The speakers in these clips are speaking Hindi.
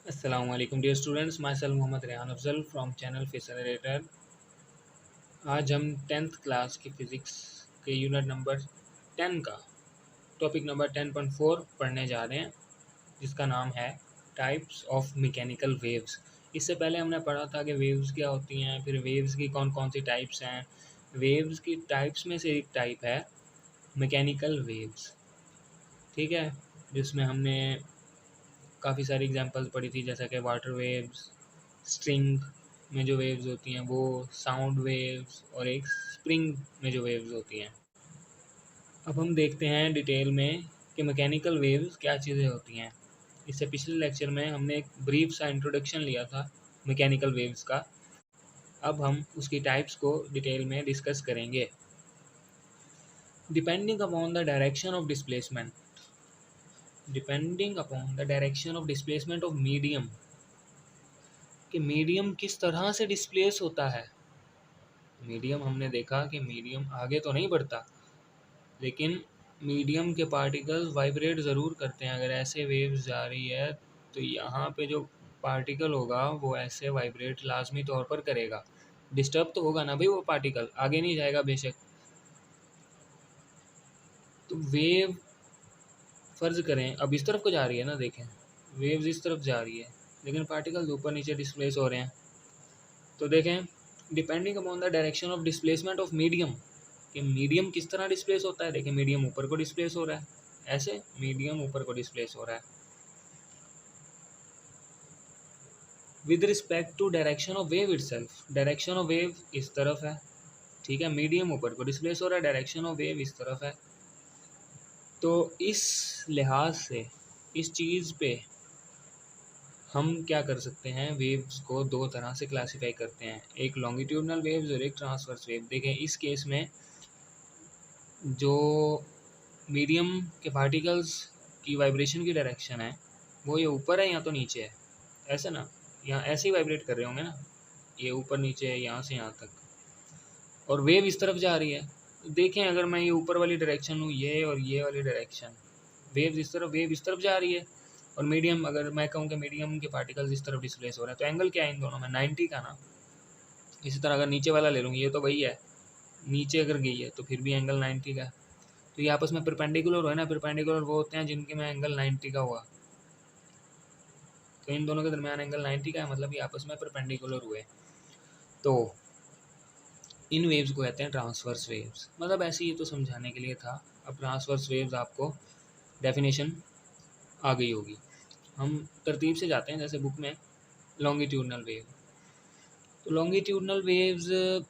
Assalamualaikum dear students, myself Mohammad Rehan Afzal from channel Facilitator। आज हम 10th क्लास की फ़िज़िक्स के यूनिट नंबर 10 का टॉपिक नंबर 10.4 पढ़ने जा रहे हैं, जिसका नाम है टाइप्स ऑफ मैकेनिकल वेव्स। इससे पहले हमने पढ़ा था कि वेव्स क्या होती हैं, फिर वेव्स की कौन कौन सी टाइप्स हैं। वेव्स की टाइप्स में से एक टाइप है मैकेनिकल वेव्स, ठीक है, जिसमें हमने काफ़ी सारी एग्जांपल्स पढ़ी थी, जैसा कि वाटर वेव्स, स्ट्रिंग में जो वेव्स होती हैं वो, साउंड वेव्स, और एक स्प्रिंग में जो वेव्स होती हैं। अब हम देखते हैं डिटेल में कि मैकेनिकल वेव्स क्या चीज़ें होती हैं। इससे पिछले लेक्चर में हमने एक ब्रीफ सा इंट्रोडक्शन लिया था मैकेनिकल वेव्स का। अब हम उसकी टाइप्स को डिटेल में डिस्कस करेंगे। Depending upon the direction of displacement, depending upon the direction of displacement of medium, कि मीडियम किस तरह से डिस्प्लेस होता है। मीडियम हमने देखा कि मीडियम आगे तो नहीं बढ़ता, लेकिन मीडियम के पार्टिकल्स वाइब्रेट ज़रूर करते हैं। अगर ऐसे वेव्स जा रही है तो यहाँ पे जो पार्टिकल होगा वो ऐसे वाइब्रेट लाजमी तौर पर करेगा। डिस्टर्ब तो होगा ना भाई, वो पार्टिकल आगे नहीं जाएगा बेशक। तो वेव फ़र्ज़ करें अब इस तरफ को जा रही है ना, देखें वेव्स इस तरफ जा रही है, लेकिन पार्टिकल्स ऊपर नीचे डिस्प्लेस हो रहे हैं। तो देखें, depending upon the direction of displacement of medium, कि मीडियम किस तरह डिस्प्लेस होता है। देखें मीडियम ऊपर को डिस्प्लेस हो रहा है, ऐसे मीडियम ऊपर को डिस्प्लेस हो रहा है। With respect to direction of wave itself, direction of wave इस तरफ है, ठीक है, मीडियम ऊपर को डिस्प्लेस हो रहा है, डायरेक्शन ऑफ वेव इस तरफ है। तो इस लिहाज से इस चीज़ पे हम क्या कर सकते हैं, वेव्स को दो तरह से क्लासीफाई करते हैं, एक लॉन्गिट्यूडनल वेव्स और एक ट्रांसवर्स वेव। देखें इस केस में जो मीडियम के पार्टिकल्स की वाइब्रेशन की डायरेक्शन है वो ये ऊपर है या तो नीचे है, ऐसे ना, यहाँ ऐसे ही वाइब्रेट कर रहे होंगे ना, ये ऊपर नीचे है यहाँ से यहाँ तक, और वेव इस तरफ जा रही है। देखें अगर मैं ये ऊपर वाली डायरेक्शन हूँ, ये और ये वाली डायरेक्शन, वेव इस तरफ जा रही है, और मीडियम अगर मैं कहूँ कि मीडियम के पार्टिकल्स इस तरफ डिस्प्लेस हो रहे हैं, तो एंगल क्या है इन दोनों में, 90 का ना। इसी तरह अगर नीचे वाला ले लूँगी, ये तो वही है, नीचे अगर गई है तो फिर भी एंगल 90 का है। तो ये आपस में परपेंडिकुलर हो ना, परपेंडिकुलर वो होते हैं जिनके में एंगल 90 का हुआ। तो इन दोनों के दरमियान एंगल 90 का है, मतलब ये आपस में परपेंडिकुलर हुए। तो इन वेव्स को कहते हैं ट्रांसवर्स वेव्स। मतलब ऐसे ही तो समझाने के लिए था। अब ट्रांसवर्स वेव्स आपको डेफिनेशन आ गई होगी। हम तरतीब से जाते हैं, जैसे बुक में लॉन्गिट्यूडनल वेव। तो लॉन्गिट्यूडनल वेव्स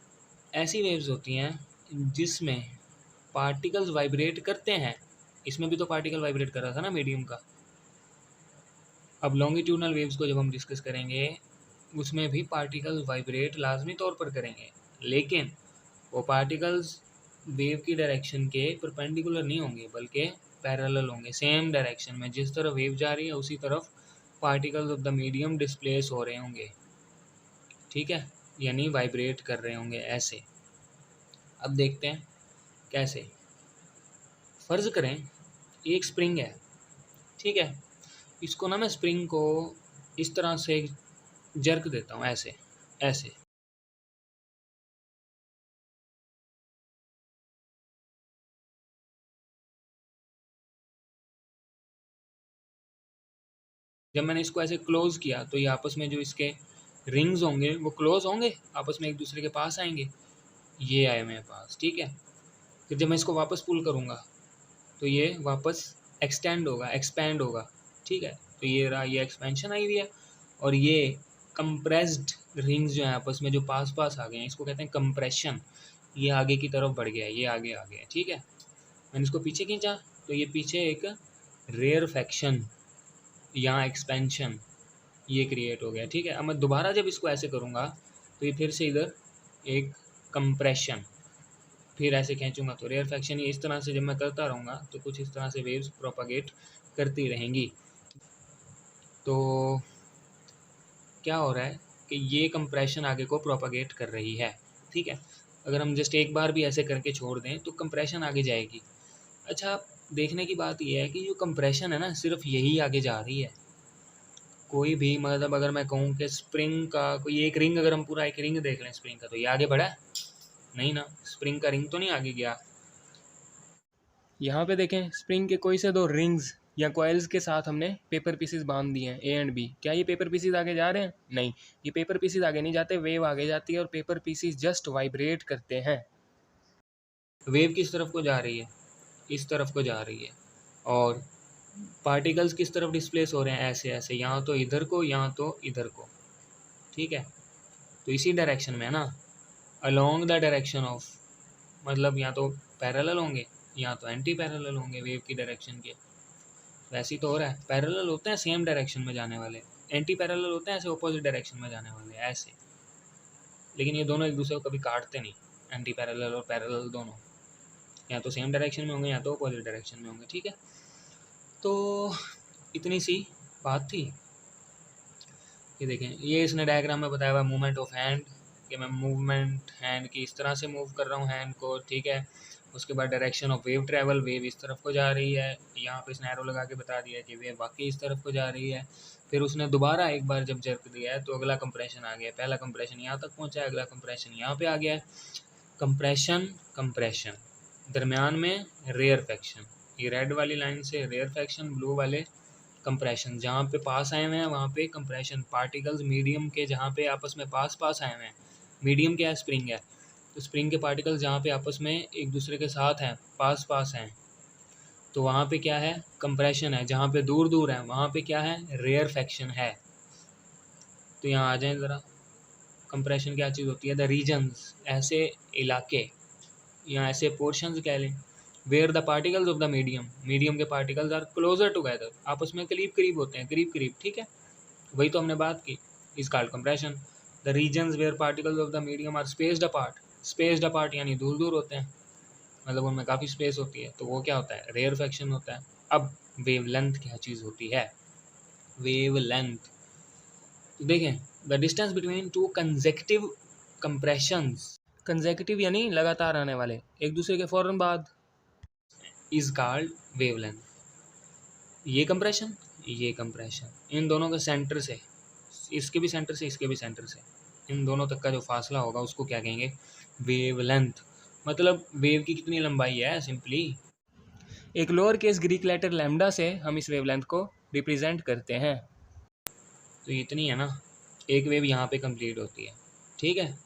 ऐसी वेव्स होती हैं जिसमें पार्टिकल्स वाइब्रेट करते हैं। इसमें भी तो पार्टिकल वाइब्रेट कर रहा था ना मीडियम का। अब लॉन्गिट्यूडनल वेव्स को जब हम डिस्कस करेंगे, उसमें भी पार्टिकल्स वाइब्रेट लाजमी तौर पर करेंगे, लेकिन वो पार्टिकल्स वेव की डायरेक्शन के परपेंडिकुलर नहीं होंगे, बल्कि पैरेलल होंगे, सेम डायरेक्शन में। जिस तरफ वेव जा रही है उसी तरफ particles of the medium displace हो रहे होंगे, ठीक है, यानी वाइब्रेट कर रहे होंगे ऐसे। अब देखते हैं कैसे। फ़र्ज़ करें एक स्प्रिंग है, ठीक है, इसको ना मैं स्प्रिंग को इस तरह से जर्क देता हूँ, ऐसे ऐसे। जब मैंने इसको ऐसे क्लोज़ किया तो ये आपस में जो इसके रिंग्स होंगे वो क्लोज़ होंगे, आपस में एक दूसरे के पास आएंगे। ये आए मेरे पास, ठीक है। फिर जब मैं इसको वापस पुल करूँगा तो ये वापस एक्सटेंड होगा, एक्सपैंड होगा, ठीक है। तो ये रहा, ये एक्सपेंशन आई हुई है, और ये कंप्रेस्ड रिंग्स जो हैं आपस में जो पास पास आ गए हैं, इसको कहते हैं कंप्रेशन। ये आगे की तरफ बढ़ गया है, ये आगे आ गया है, ठीक है। मैंने इसको पीछे खींचा तो ये पीछे एक रेयरफेक्शन या एक्सपेंशन ये क्रिएट हो गया, ठीक है। अब मैं दोबारा जब इसको ऐसे करूँगा तो ये फिर से इधर एक कंप्रेशन, फिर ऐसे खींचूँगा तो रेयरफेक्शन। ये इस तरह से जब मैं करता रहूँगा तो कुछ इस तरह से वेव्स प्रोपागेट करती रहेंगी। तो क्या हो रहा है कि ये कंप्रेशन आगे को प्रोपागेट कर रही है, ठीक है। अगर हम जस्ट एक बार भी ऐसे करके छोड़ दें तो कंप्रेशन आगे जाएगी। अच्छा, देखने की बात यह है कि जो कंप्रेशन है ना, सिर्फ यही आगे जा रही है, कोई भी मतलब अगर मैं कहूँ कि स्प्रिंग का कोई एक रिंग, अगर हम पूरा एक रिंग देख लें स्प्रिंग का, तो ये आगे बढ़ा है? नहीं ना, स्प्रिंग का रिंग तो नहीं आगे गया। यहाँ पे देखें स्प्रिंग के कोई से दो रिंग्स या कॉइल्स के साथ हमने पेपर पीसेस बांध दिए हैं ए एंड बी। क्या ये पेपर पीसेस आगे जा रहे हैं? नहीं, ये पेपर पीसेस आगे नहीं जाते, वेव आगे जाती है और पेपर पीसेस जस्ट वाइब्रेट करते हैं। वेव किस तरफ को जा रही है? इस तरफ को जा रही है। और पार्टिकल्स किस तरफ डिस्प्लेस हो रहे हैं? ऐसे ऐसे, यहाँ तो इधर को, यहाँ तो इधर को। ठीक है, तो इसी डायरेक्शन में है ना, अलोंग द डायरेक्शन ऑफ, मतलब यहाँ तो पैरेलल होंगे, यहाँ तो एंटी पैरेलल होंगे वेव की डायरेक्शन के। वैसे ही तो हो रहा है, पैरेलल होते हैं सेम डायरेक्शन में जाने वाले, एंटी पैरेलल होते हैं ऐसे ऑपोजिट डायरेक्शन में जाने वाले ऐसे। लेकिन ये दोनों एक दूसरे को कभी काटते नहीं, एंटी पैरेलल और पैरेलल दोनों, या तो सेम डायरेक्शन में होंगे या तो ऑपोजिट डायरेक्शन में होंगे। ठीक है, तो इतनी सी बात थी। ये देखें, ये इसने डायग्राम में बताया हुआ मूवमेंट ऑफ हैंड, कि मैं मूवमेंट हैंड की इस तरह से मूव कर रहा हूँ हैंड को। ठीक है, उसके बाद direction of wave travel, wave इस तरफ को जा रही है, यहाँ पे इसने एरो लगा के बता दिया कि वेव वाकई इस तरफ को जा रही है। फिर उसने दोबारा एक बार जब जर्क दिया है तो अगला कंप्रेशन आ गया, पहला कंप्रेशन यहाँ तक पहुँचा है, अगला कंप्रेशन यहाँ पे आ गया है। कंप्रेशन कंप्रेशन, दरम्यान में रेयर फ्रैक्शन, ये रेड वाली लाइन से रेयर फ्रैक्शन, ब्लू वाले कंप्रेशन, जहाँ पे पास आए हुए हैं वहाँ पे कंप्रेशन, पार्टिकल्स मीडियम के जहाँ पे आपस में पास पास आए हुए हैं, मीडियम क्या है? स्प्रिंग है, तो स्प्रिंग के पार्टिकल्स जहाँ पे आपस में एक दूसरे के साथ हैं, पास पास हैं, तो वहाँ पे क्या है? कंप्रेशन है। जहाँ पे दूर दूर है वहाँ पे क्या है? रेयर फ्रैक्शन है। तो यहाँ आ जाए ज़रा, कंप्रेशन क्या चीज़ होती है? द रीजन्स, ऐसे इलाके या ऐसे पोर्शंस कह लें, where the particles of the medium, medium के पार्टिकल्स आर क्लोजर टुगेदर, आपस में करीब करीब होते हैं, करीब करीब। ठीक है, वही तो हमने बात की, is called compression. The regions where particles of the medium are spaced apart, spaced apart यानी दूर दूर होते हैं, मतलब उनमें काफ़ी स्पेस होती है, तो वो क्या होता है? रेयर फ्रैक्शन होता है। अब वेव लेंथ क्या चीज़ होती है? वेव लेंथ, तो देखें, the distance between two consecutive compressions, consecutive यानी लगातार आने वाले, एक दूसरे के फ़ौरन बाद, इज कॉल्ड वेवलेंथ। ये कंप्रेशन, ये कंप्रेशन, इन दोनों के सेंटर से, इसके भी सेंटर से, इसके भी सेंटर से, इन दोनों तक का जो फासला होगा उसको क्या कहेंगे? वेवलेंथ। मतलब वेव की कितनी लंबाई है? सिंपली एक lower case Greek letter lambda से हम इस वेवलेंथ को रिप्रेजेंट करते हैं। तो इतनी है ना, एक वेव यहाँ पे कंप्लीट होती है। ठीक है,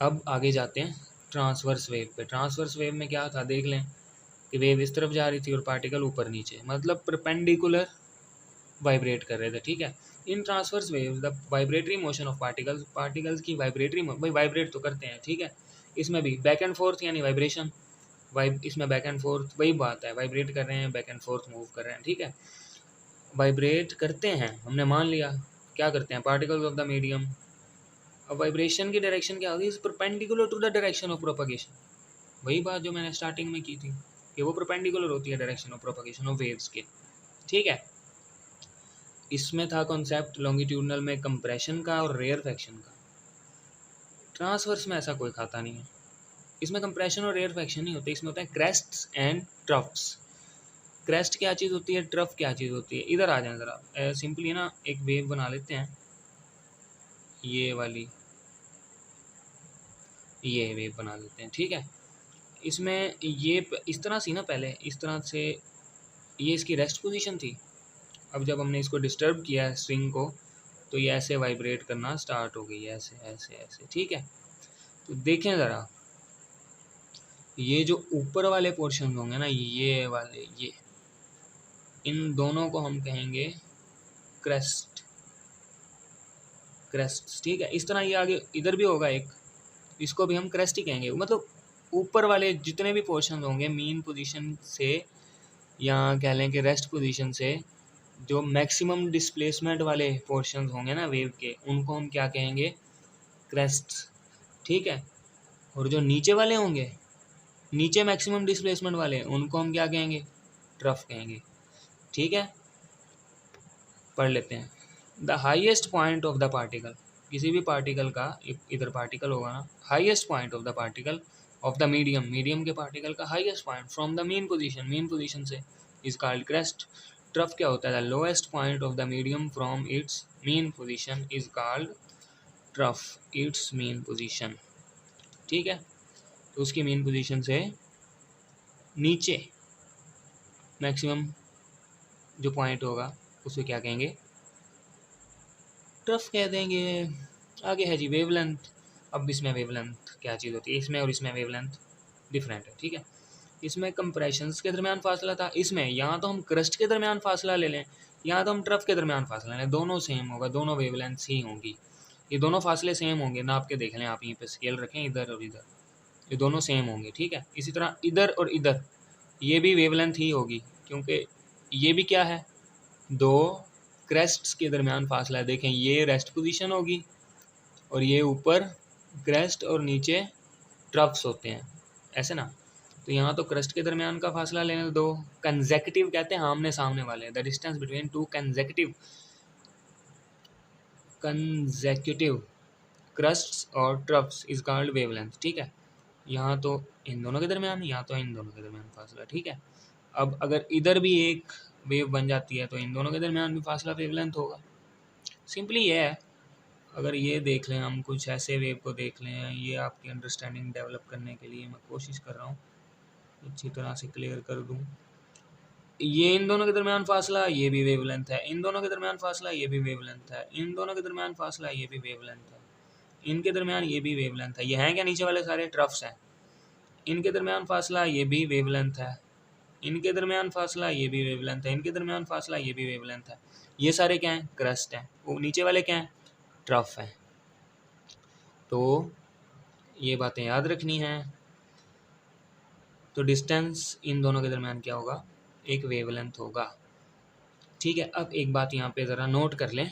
अब आगे जाते हैं ट्रांसवर्स वेव पे। ट्रांसवर्स वेव में क्या था देख लें, कि वेव इस तरफ जा रही थी और पार्टिकल ऊपर नीचे, मतलब परपेंडिकुलर वाइब्रेट कर रहे थे। ठीक है, in transverse wave the vibratory motion of particles, particles की वाइब्रेटरी, भाई वाइब्रेट तो करते हैं। ठीक है, इसमें भी बैक एंड फोर्थ यानी वाइब्रेशन, इसमें बैक एंड फोर्थ वही बात है, वाइब्रेट कर रहे हैं, बैक एंड फोर्थ मूव कर रहे हैं। ठीक है, वाइब्रेट करते हैं, हमने मान लिया क्या करते हैं? Particles of the medium. अब वाइब्रेशन की डायरेक्शन क्या होगी? Is perpendicular to the direction of propagation, वही बात जो मैंने स्टार्टिंग में की थी कि वो परपेंडिकुलर होती है direction of propagation of waves के। ठीक है, इसमें था कॉन्सेप्ट लॉन्गिट्यूडनल में कंप्रेशन का और रेयर फ्रैक्शन का। ट्रांसवर्स में ऐसा कोई खाता नहीं है, इसमें कंप्रेशन और रेयर फ्रैक्शन नहीं होते, इसमें होता है क्रेस्ट्स एंड ट्रफ्स। क्रेस्ट क्या चीज़ होती है? ट्रफ क्या चीज़ होती है? इधर आ जाए ज़रा, सिंपली ना एक वेव बना लेते हैं, ये वाली, ये वेव बना लेते हैं। ठीक है, इसमें ये इस तरह सी ना, पहले इस तरह से ये इसकी रेस्ट पोजीशन थी। अब जब हमने इसको डिस्टर्ब किया स्ट्रिंग को, तो ये ऐसे वाइब्रेट करना स्टार्ट हो गई, ऐसे ऐसे ऐसे। ठीक है, तो देखें ज़रा, ये जो ऊपर वाले पोर्शन होंगे ना, ये वाले, ये इन दोनों को हम कहेंगे क्रेस्ट, क्रेस्ट। ठीक है, इस तरह ये आगे इधर भी होगा एक, इसको भी हम क्रेस्ट ही कहेंगे। मतलब ऊपर वाले जितने भी पोर्शन होंगे मीन पोजीशन से, या कह लें कि रेस्ट पोजीशन से, जो मैक्सिमम डिस्प्लेसमेंट वाले पोर्शन होंगे ना वेव के, उनको हम क्या कहेंगे? क्रेस्ट। ठीक है, और जो नीचे वाले होंगे, नीचे मैक्सिमम डिस्प्लेसमेंट वाले, उनको हम क्या कहेंगे? ट्रफ कहेंगे। ठीक है, पढ़ लेते हैं। The highest point of the particle, किसी भी पार्टिकल का, इधर पार्टिकल होगा ना, highest point of the particle of the medium, medium के पार्टिकल का highest point from the main position, main position से, इज कॉल्ड क्रेस्ट। ट्रफ क्या होता है? The lowest point of the medium from its mean position is called trough, it's mean position. ठीक है, तो उसकी मीन पोजीशन से नीचे मैक्सिमम जो पॉइंट होगा उसे क्या कहेंगे? ट्रफ कह देंगे। आगे है जी वेवलेंथ। अब इसमें वेवलेंथ क्या चीज़ होती है? इसमें और इसमें वेवलेंथ डिफरेंट है। ठीक है, इसमें कंप्रेशंस के दरमियान फासला था, इसमें यहाँ तो हम क्रस्ट के दरमियान फासला ले लें, यहाँ तो हम ट्रफ के दरमियान फासला लें, दोनों सेम होगा, दोनों वेवलेंथ्स ही होंगी, ये दोनों फासले सेम होंगे। नाप के देख लें आप, यहीं पे स्केल रखें इधर और इधर, ये दोनों सेम होंगे। ठीक है, इसी तरह इधर और इधर ये भी वेवलेंथ ही होगी, क्योंकि ये भी क्या है? दो क्रेस्ट्स के दरमियान फासला है। देखें, ये रेस्ट पोजीशन होगी और ये ऊपर क्रेस्ट और नीचे ट्रफ्स होते हैं, ऐसे ना। तो यहाँ तो क्रस्ट के दरमियान का फासला लेने दो। कंसेक्यूटिव कहते हैं आमने सामने वाले, the distance between two consecutive crusts और ट्रफ्स इज कॉल्ड वेवलेंथ। ठीक है, यहाँ तो इन दोनों के दरमियान, यहाँ तो इन दोनों के दरमियान फासला। ठीक है, अब अगर इधर भी एक वेव बन जाती है तो इन दोनों के दरमियान भी फासला वेवलेंथ होगा। सिंपली ये है। अगर ये देख लें हम, कुछ ऐसे वेव को देख लें, ये आपकी अंडरस्टैंडिंग डेवलप करने के लिए मैं कोशिश कर रहा हूँ अच्छी तरह से क्लियर कर दूँ। ये इन दोनों के दरमियान फासला, ये भी वेवलेंथ है, इन दोनों के दरमियान फासला, ये भी वेवलेंथ है, इन दोनों के दरमियान फासला, ये भी वेवलेंथ है, इनके दरमियान ये भी वेवलेंथ है। ये हैं क्या? नीचे वाले सारे ट्रफ्स हैं, इनके दरमियान फासला, ये भी वेवलेंथ है, इनके दरमियान फासला, ये भी वेवलेंथ है, इनके दरमियान फासला, ये भी वेवलेंथ है। ये सारे क्या हैं? क्रस्ट हैं। वो नीचे वाले क्या हैं? ट्रफ हैं। तो ये बातें याद रखनी हैं। तो डिस्टेंस इन दोनों के दरमियान क्या होगा? एक वेवलेंथ होगा। ठीक है, अब एक बात यहाँ पे ज़रा नोट कर लें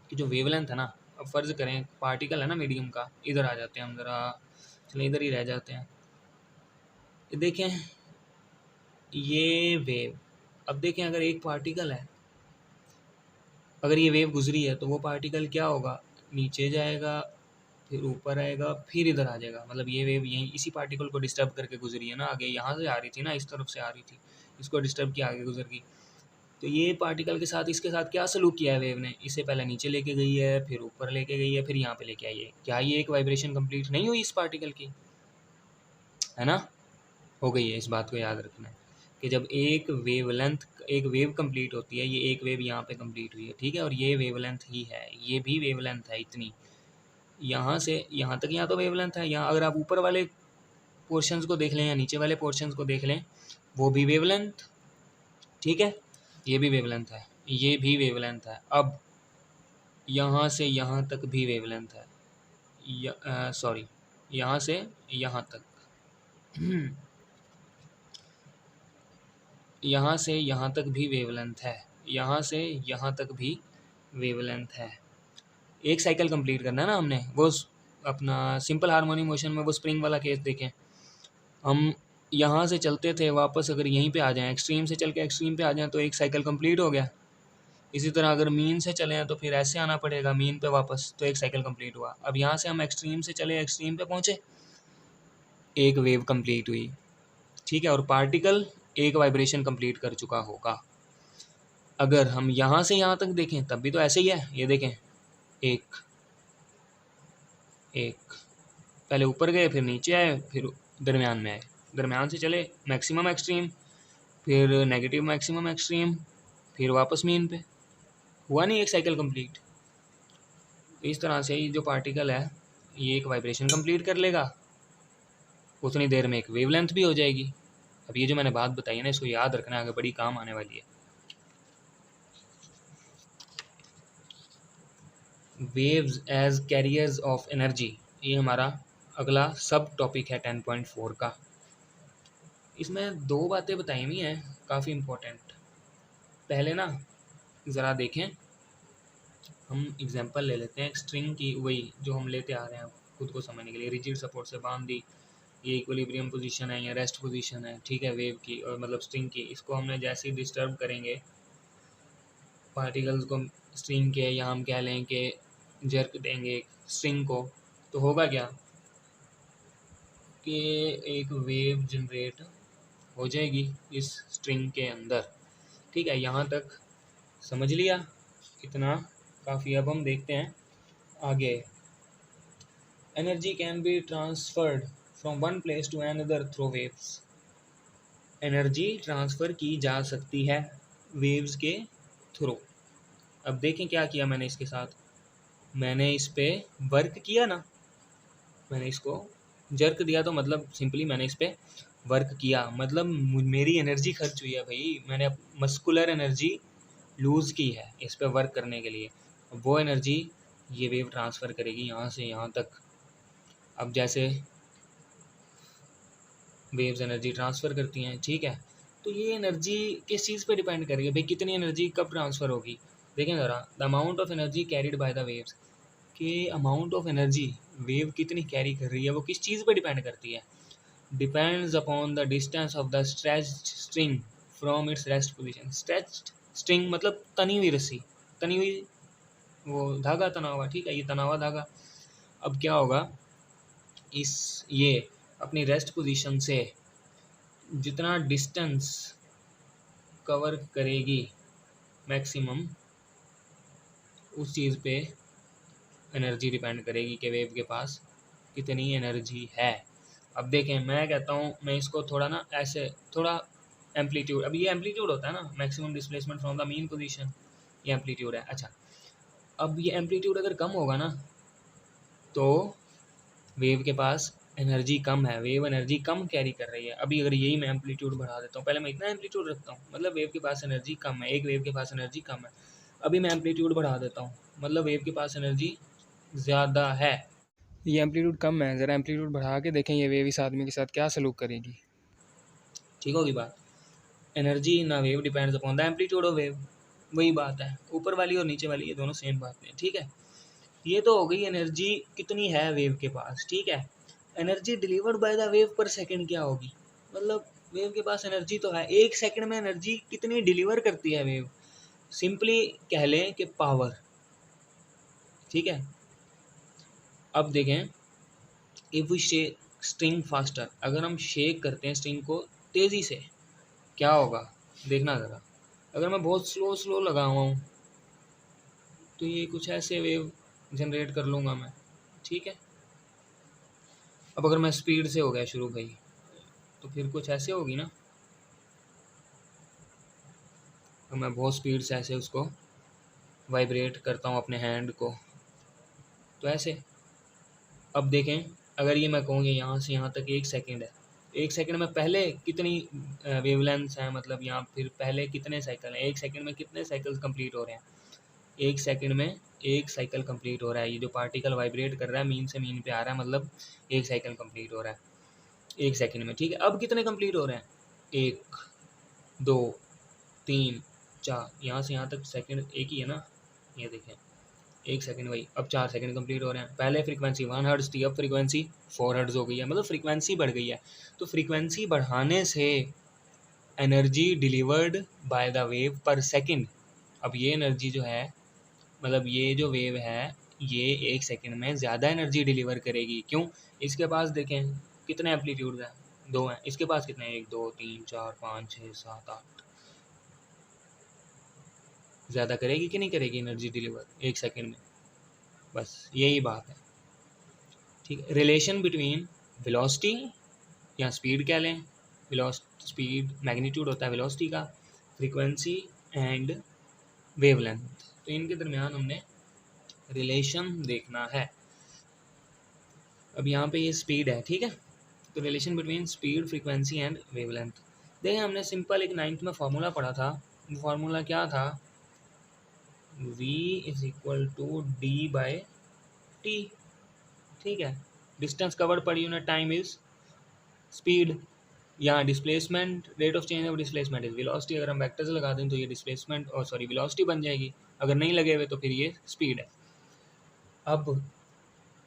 कि जो वेवलेंथ है ना, अब फ़र्ज़ करें पार्टिकल है ना मीडियम का, इधर आ जाते हैं हम ज़रा, चलिए इधर ही रह जाते हैं। ये देखें, ये वेव, अब देखें अगर एक पार्टिकल है, अगर ये वेव गुजरी है तो वो पार्टिकल क्या होगा? नीचे जाएगा, फिर ऊपर आएगा, फिर इधर आ जाएगा। मतलब ये वेव यहीं इसी पार्टिकल को डिस्टर्ब करके गुजरी है ना, आगे यहाँ से आ रही थी ना, इस तरफ से आ रही थी, इसको डिस्टर्ब किया, आगे गुजर गई। तो ये पार्टिकल के साथ, इसके साथ क्या सलूक किया है वेव ने? इसे पहले नीचे लेके गई है, फिर ऊपर लेके गई है, फिर यहाँ पे लेके आई है। क्या ये एक वाइब्रेशन कंप्लीट नहीं हुई इस पार्टिकल की? है ना, हो गई है। इस बात को याद रखना है कि जब एक वेव कंप्लीट होती है, ये एक वेव यहाँ पे कंप्लीट हुई है, ठीक है, और ये वेवलेंथ ही है, ये भी वेवलेंथ है इतनी, यहाँ से यहाँ तक, यहाँ तो वेवलेंथ है। यहाँ अगर आप ऊपर वाले पोर्शंस को देख लें या नीचे वाले पोर्शंस को देख लें, वो भी वेवलेंथ। ठीक है, ये भी वेवलेंथ है, ये भी वेवलेंथ है। अब यहाँ से यहाँ तक भी वेवलेंथ है, सॉरी, यहाँ से यहाँ तक यहाँ से यहाँ तक भी वेवलेंथ है, यहाँ से यहाँ तक भी वेवलेंथ है। एक साइकिल कंप्लीट करना है ना हमने, वो अपना सिंपल हार्मोनिक मोशन में वो स्प्रिंग वाला केस देखें। हम यहाँ से चलते थे, वापस अगर यहीं पे आ जाएं, एक्सट्रीम से चल के एक्सट्रीम पे आ जाएं तो एक साइकिल कंप्लीट हो गया। इसी तरह अगर मीन से चले हैं तो फिर ऐसे आना पड़ेगा मीन पे वापस, तो एक साइकिल कंप्लीट हुआ। अब यहाँ से हम एक्सट्रीम से चले, एक्सट्रीम पे पहुँचे, एक वेव कंप्लीट हुई। ठीक है, और पार्टिकल एक वाइब्रेशन कंप्लीट कर चुका होगा। अगर हम यहाँ से यहाँ तक देखें तब भी तो ऐसे ही है। ये देखें, एक एक पहले ऊपर गए, फिर नीचे आए, फिर दरमियान में आए, दरमियान से चले मैक्सिमम एक्सट्रीम, फिर नेगेटिव मैक्सिमम एक्सट्रीम, फिर वापस मीन पे। हुआ नहीं एक साइकिल कंप्लीट? इस तरह से ये जो पार्टिकल है ये एक वाइब्रेशन कंप्लीट कर लेगा, उतनी देर में एक वेवलेंथ भी हो जाएगी। अब ये जो मैंने बात बताई है ना, इसको याद रखना, आगे बड़ी काम आने वाली है। Waves as carriers of energy, ये हमारा अगला सब टॉपिक है 10.4 का। इसमें दो बातें बताई हुई हैं काफ़ी इम्पोर्टेंट। पहले ना ज़रा देखें, हम एग्जांपल ले लेते हैं एक स्ट्रिंग की, वही जो हम लेते आ रहे हैं खुद को समझने के लिए। रिजिड सपोर्ट से बांध दी, ये इक्विलिब्रियम पोजीशन है या रेस्ट पोजीशन है, ठीक है, वेव की और मतलब स्ट्रिंग की। इसको हमने जैसे ही डिस्टर्ब करेंगे पार्टिकल्स को स्ट्रिंग के, या हम कह लें कि जर्क देंगे स्ट्रिंग को, तो होगा क्या कि एक वेव जनरेट हो जाएगी इस स्ट्रिंग के अंदर। ठीक है, यहाँ तक समझ लिया, इतना काफ़ी। अब हम देखते हैं आगे। Energy can be transferred from one place to another through waves. Energy transfer की जा सकती है वेव्स के थ्रू। अब देखें क्या किया मैंने इसके साथ, मैंने इस पे वर्क किया ना, मैंने इसको जर्क दिया, तो मतलब सिंपली मैंने इस पे वर्क किया, मतलब मेरी एनर्जी खर्च हुई है भाई, मैंने मस्कुलर एनर्जी लूज़ की है इस पे वर्क करने के लिए। वो एनर्जी ये वेव ट्रांसफ़र करेगी यहाँ से यहाँ तक। अब जैसे वेव्स एनर्जी ट्रांसफ़र करती हैं, ठीक है, तो ये एनर्जी किस चीज़ पे डिपेंड करेगी भाई, कितनी एनर्जी कब ट्रांसफ़र होगी। देखें ज़रा, the amount of energy carried by the waves, कि अमाउंट ऑफ एनर्जी वेव कितनी कैरी कर रही है वो किस चीज़ पे डिपेंड करती है। Depends upon the distance of the stretched string from its rest position. Stretched string मतलब तनी हुई रस्सी, तनी हुई वो धागा तना हुआ, ठीक है, ये तना हुआ धागा। अब क्या होगा, इस ये अपनी रेस्ट पोजीशन से जितना डिस्टेंस कवर करेगी मैक्सिमम, उस चीज़ पे एनर्जी डिपेंड करेगी कि वेव के पास कितनी एनर्जी है। अब देखें, मैं कहता हूँ, मैं इसको थोड़ा ना ऐसे थोड़ा एम्पलीट्यूड, अब ये एम्पलीट्यूड होता है ना, maximum displacement from the mean position, ये एम्पलीट्यूड है। अच्छा, अब ये एम्पलीट्यूड अगर कम होगा ना, तो वेव के पास एनर्जी कम है, वेव एनर्जी कम कैरी कर रही है। अभी अगर यही मैं एम्पलीट्यूड बढ़ा देता हूँ, पहले मैं इतना एम्पलीट्यूड रखता हूँ, मतलब वेव के पास एनर्जी कम है, एक वेव के पास एनर्जी कम है। अभी मैं एम्पलीट्यूड बढ़ा देता हूँ, मतलब वेव के पास एनर्जी ज़्यादा है। ये एम्पलीट्यूड कम है, ज़रा एम्पलीट्यूड बढ़ा के देखें ये वेव इस आदमी के साथ क्या सलूक करेगी। ठीक होगी बात। Energy in a wave depends upon the amplitude of wave, वही बात है, ऊपर वाली और नीचे वाली ये दोनों सेम बात है, ठीक है। ये तो हो गई एनर्जी कितनी है वेव के पास, ठीक है। Energy delivered by the wave पर सेकंड क्या होगी, मतलब वेव के पास एनर्जी तो है, एक सेकंड में एनर्जी कितनी डिलीवर करती है वेव, सिंपली कह लें कि पावर, ठीक है। अब देखें, if we shake string faster, अगर हम शेक करते हैं स्ट्रिंग को तेज़ी से, क्या होगा देखना ज़रा। अगर मैं बहुत स्लो स्लो लगा हुआ हूँ तो ये कुछ ऐसे वेव जनरेट कर लूँगा मैं, ठीक है। अब अगर मैं स्पीड से हो गया शुरू भाई, तो फिर कुछ ऐसे होगी ना, तो मैं बहुत स्पीड से ऐसे उसको वाइब्रेट करता हूँ अपने हैंड को, तो ऐसे। अब देखें, अगर ये मैं कहूँ कि यहाँ से यहाँ तक एक सेकंड है, एक सेकंड में पहले कितनी वेवलेंथ्स हैं, मतलब यहाँ फिर पहले कितने साइकिल हैं, एक सेकंड में कितने साइकिल्स कंप्लीट हो रहे हैं, एक सेकंड में एक साइकिल कंप्लीट हो रहा है। ये जो पार्टिकल वाइब्रेट कर रहा है मीन से मीन पे आ रहा है, मतलब एक साइकिल कंप्लीट हो रहा है एक सेकंड में, ठीक है। अब कितने कंप्लीट हो रहे हैं, 1 2 3 4, यहाँ से यहाँ तक सेकंड एक ही है ना, ये देखें एक सेकंड भाई, अब 4 सेकंड कंप्लीट हो रहे हैं। पहले फ्रीक्वेंसी 1 हर्ट्ज़ थी, अब फ्रीक्वेंसी 4 हर्ट्ज़ हो गई है, मतलब फ्रीक्वेंसी बढ़ गई है। तो फ्रीक्वेंसी बढ़ाने से energy delivered by the wave पर सेकंड, अब ये एनर्जी जो है, मतलब ये जो वेव है, ये एक सेकंड में ज़्यादा एनर्जी डिलीवर करेगी। क्यों, इसके पास देखें कितने एम्पलीट्यूड हैं, 2 हैं, इसके पास कितने हैं, 1 2 3 4 5 6 7 8, ज़्यादा करेगी कि नहीं करेगी एनर्जी डिलीवर एक सेकंड में, बस यही बात है, ठीक है। रिलेशन बिटवीन वेलोसिटी या स्पीड कह लें, स्पीड मैग्नीट्यूड होता है वेलोसिटी का, फ्रीक्वेंसी एंड वेवलेंथ, तो इनके दरमियान हमने रिलेशन देखना है। अब यहाँ पे ये स्पीड है, ठीक है, तो relation between speed frequency and wavelength. देखें, हमने सिंपल एक 9th में फार्मूला पढ़ा था, वो फार्मूला क्या था, v is equal to d by t, ठीक है। Distance covered per unit time is speed, यहाँ displacement, rate of change of displacement is velocity. अगर हम वेक्टर्स लगा दें तो ये डिस्प्लेसमेंट और सॉरी वेलोसिटी बन जाएगी, अगर नहीं लगे हुए तो फिर ये स्पीड है। अब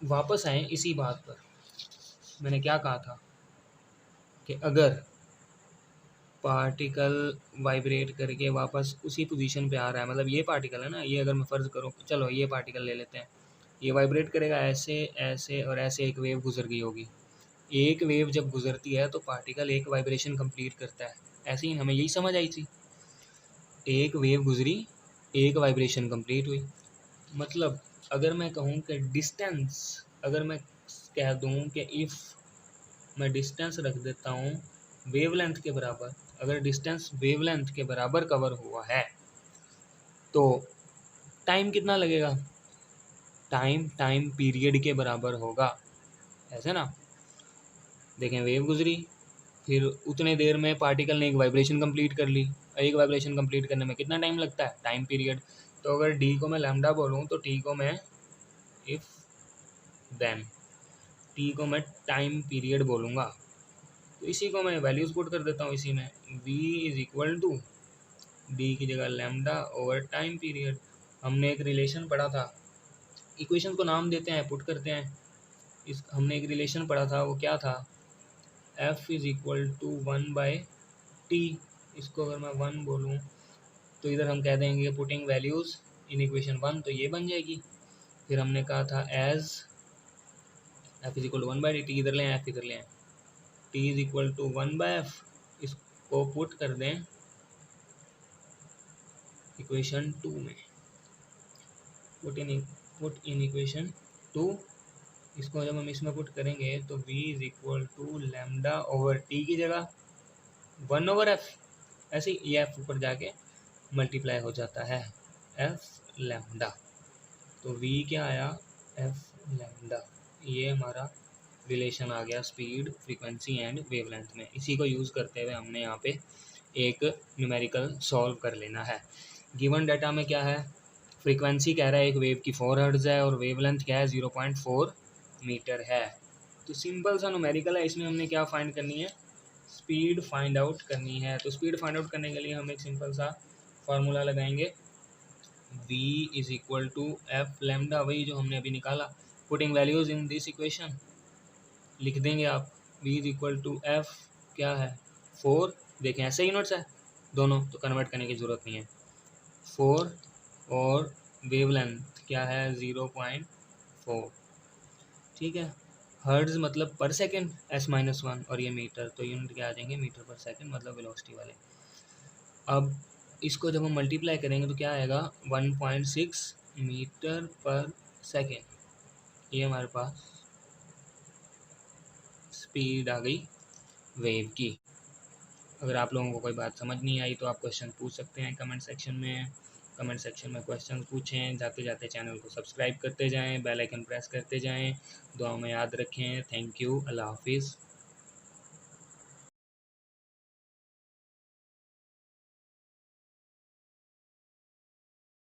वापस आए इसी बात पर, मैंने क्या कहा था कि अगर पार्टिकल वाइब्रेट करके वापस उसी पोजीशन पे आ रहा है, मतलब ये पार्टिकल है ना, ये अगर मैं फ़र्ज़ करूँ, चलो ये पार्टिकल ले लेते हैं, ये वाइब्रेट करेगा ऐसे ऐसे और ऐसे, एक वेव गुजर गई होगी, एक वेव जब गुजरती है तो पार्टिकल एक वाइब्रेशन कंप्लीट करता है, ऐसे ही हमें यही समझ आई थी। एक वेव गुजरी, एक वाइब्रेशन कंप्लीट हुई। मतलब अगर मैं कहूँ कि डिस्टेंस, अगर मैं कह दूँ कि इफ़ मैं डिस्टेंस रख देता हूँ वेवलेंथ के बराबर, अगर डिस्टेंस वेवलेंथ के बराबर कवर हुआ है तो टाइम कितना लगेगा? टाइम पीरियड के बराबर होगा, ऐसे ना। देखें, वेव गुजरी, फिर उतने देर में पार्टिकल ने एक वाइब्रेशन कंप्लीट कर ली। एक वाइब्रेशन कंप्लीट करने में कितना टाइम लगता है? Time period. तो अगर डी को मैं लैम्डा बोलूँ तो टी को मैं इफ देन, टी को मैं टाइम पीरियड बोलूँगा। तो इसी को मैं वैल्यूज़ पुट कर देता हूँ इसी में, v is equal to D की जगह लैम्डा ओवर टाइम पीरियड। हमने एक रिलेशन पढ़ा था, इक्वेशन को नाम देते हैं, पुट करते हैं। इस हमने एक रिलेशन पढ़ा था, वो क्या था? f is equal to 1/t। इसको अगर मैं 1 बोलूँ तो इधर हम कह देंगे पुटिंग वैल्यूज़ इन इक्वेशन 1, तो ये बन जाएगी। फिर हमने कहा था as f is equal to 1/t, इधर लें f इधर लें, t is equal to 1/f, इसको पुट कर दें इक्वेशन 2 में, पुट इन इक्वेशन 2। इसको जब हम इसमें पुट करेंगे तो v is equal to lambda over t की जगह 1/f, ऐसे ही ये f ऊपर जाके मल्टीप्लाई हो जाता है f लैम्डा। तो v क्या आया? f lambda. ये हमारा रिलेशन आ गया स्पीड, फ्रीक्वेंसी एंड वेवलेंथ में। इसी को यूज़ करते हुए हमने यहाँ पे एक न्यूमेरिकल सॉल्व कर लेना है। गिवन डाटा में क्या है? फ्रीक्वेंसी कह रहा है एक वेव की 4 हर्ट्ज़ है और वेवलेंथ क्या है? 0.4 मीटर है। तो सिंपल सा न्यूमेरिकल है, इसमें हमने क्या फाइंड करनी है? स्पीड फाइंड आउट करनी है। तो स्पीड फाइंड आउट करने के लिए हम एक सिंपल सा फार्मूला लगाएंगे, v is equal to F lambda, वही जो हमने अभी निकाला। Putting values in this equation लिख देंगे आप, v is equal to F क्या है? 4। देखें ऐसे यूनिट्स है दोनों, तो कन्वर्ट करने की ज़रूरत नहीं है। 4 और वेवलेंथ क्या है? 0.4। ठीक है, हर्ट्ज़ मतलब पर सेकेंड, s-1, और ये मीटर, तो यूनिट क्या आ जाएंगे? मीटर पर सेकेंड, मतलब वेलोसिटी वाले। अब इसको जब हम मल्टीप्लाई करेंगे तो क्या आएगा? 1.6 मीटर पर सेकेंड। ये हमारे पास स्पीड आ गई वेव की। अगर आप लोगों को कोई बात समझ नहीं आई तो आप क्वेश्चन पूछ सकते हैं कमेंट सेक्शन में। कमेंट सेक्शन में क्वेश्चन पूछें, जाते जाते चैनल को सब्सक्राइब करते जाएं, बेल आइकन प्रेस करते जाएं। दुआ में याद रखें। थैंक यू, अल्लाह हाफिज़।